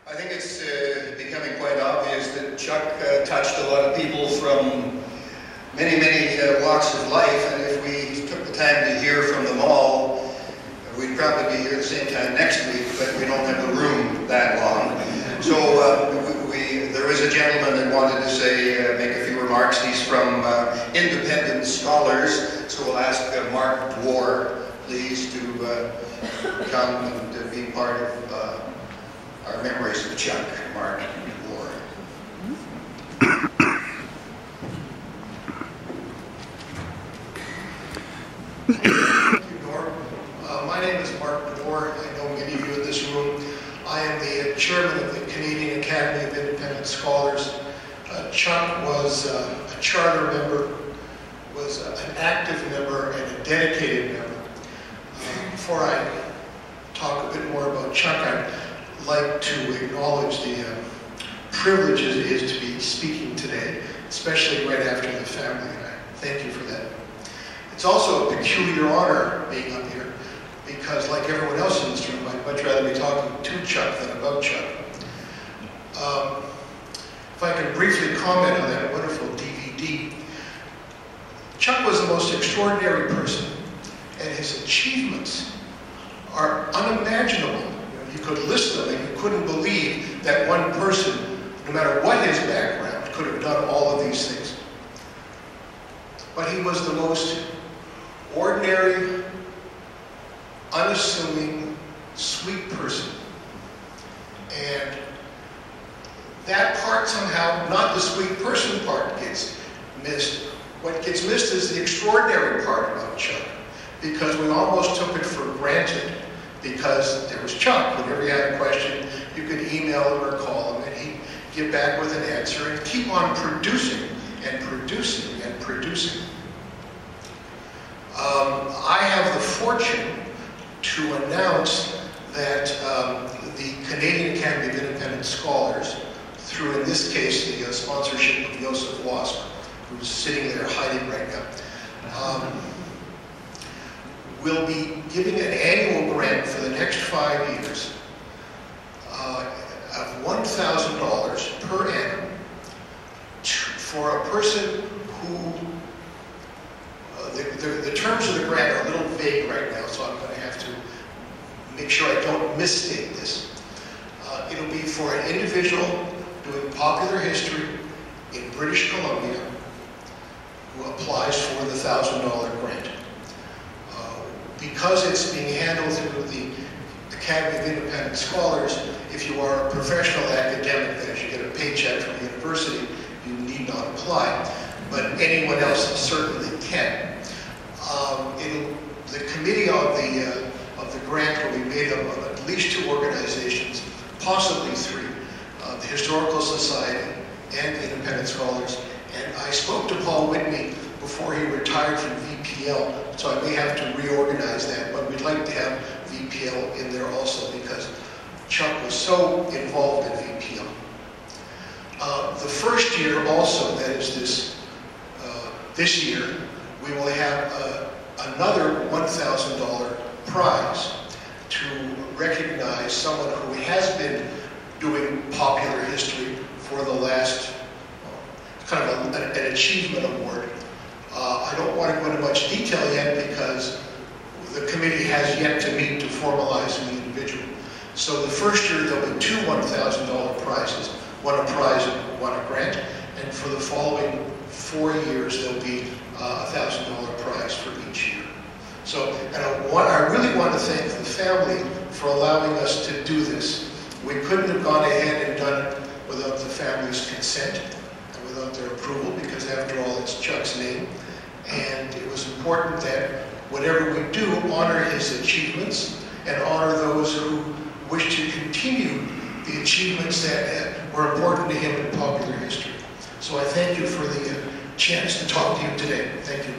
I think it's becoming quite obvious that Chuck touched a lot of people from many walks of life, and if we took the time to hear from them all, we'd probably be here the same time next week, but we don't have the room that long. So there is a gentleman that wanted to say, make a few remarks. He's from Independent Scholars, so we'll ask Mark Dwor, please, to come and to be part of our memories of Chuck. Mark Dwor. Thank you, Norm. My name is Mark Dwor. I know many of you in this room. I am the chairman of the Canadian Academy of Independent Scholars. Chuck was a charter member, was an active member, and a dedicated member. Before I talk a bit more about Chuck, I'd like to acknowledge the privilege it is to be speaking today, especially right after the family, and I thank you for that. It's also a peculiar honor being up here, because like everyone else in this room, I'd much rather be talking to Chuck than about Chuck. If I could briefly comment on that wonderful DVD, Chuck was the most extraordinary person, and his achievements are unimaginable. You could list them and you couldn't believe that one person, no matter what his background, could have done all of these things. But he was the most ordinary, unassuming, sweet person. And that part somehow, not the sweet person part, gets missed. What gets missed is the extraordinary part about Chuck, because we almost took it for granted, because there was Chuck. Whenever you had a question, you could email him or call him, and he'd get back with an answer and keep on producing and producing and producing. I have the fortune to announce that the Canadian Academy of Independent Scholars, through, in this case, the sponsorship of Joseph Wasp, who's sitting there hiding right now, will be giving an annual grant for the next 5 years of $1,000 per annum for a person who, the terms of the grant are a little vague right now, so I'm going to have to make sure I don't misstate this. It'll be for an individual doing popular history in British Columbia who applies for the $1,000 grant. Because it's being handled through the Academy of Independent Scholars, if you are a professional academic, that is, you get a paycheck from the university, you need not apply. But anyone else certainly can. The committee of the grant will be made up of at least 2 organizations, possibly 3, the Historical Society and the Independent Scholars. And I spoke to Paul Whitney before he retired from VPL, so I may have to reorganize that, but we'd like to have VPL in there also, because Chuck was so involved in VPL. The first year also, that is this year, we will have another $1,000 prize to recognize someone who has been doing popular history for the last, kind of an achievement award. I don't want to go into much detail yet, because the committee has yet to meet to formalize the individual. So the first year there'll be 2 $1,000 prizes, one a prize and one a grant, and for the following 4 years there'll be a $1,000 prize for each year. So, and I really want to thank the family for allowing us to do this. We couldn't have gone ahead and done it without the family's consent and without their approval, because after all, it's Chuck's name. And it was important that whatever we do, honor his achievements and honor those who wish to continue the achievements that were important to him in popular history. So I thank you for the chance to talk to you today. Thank you.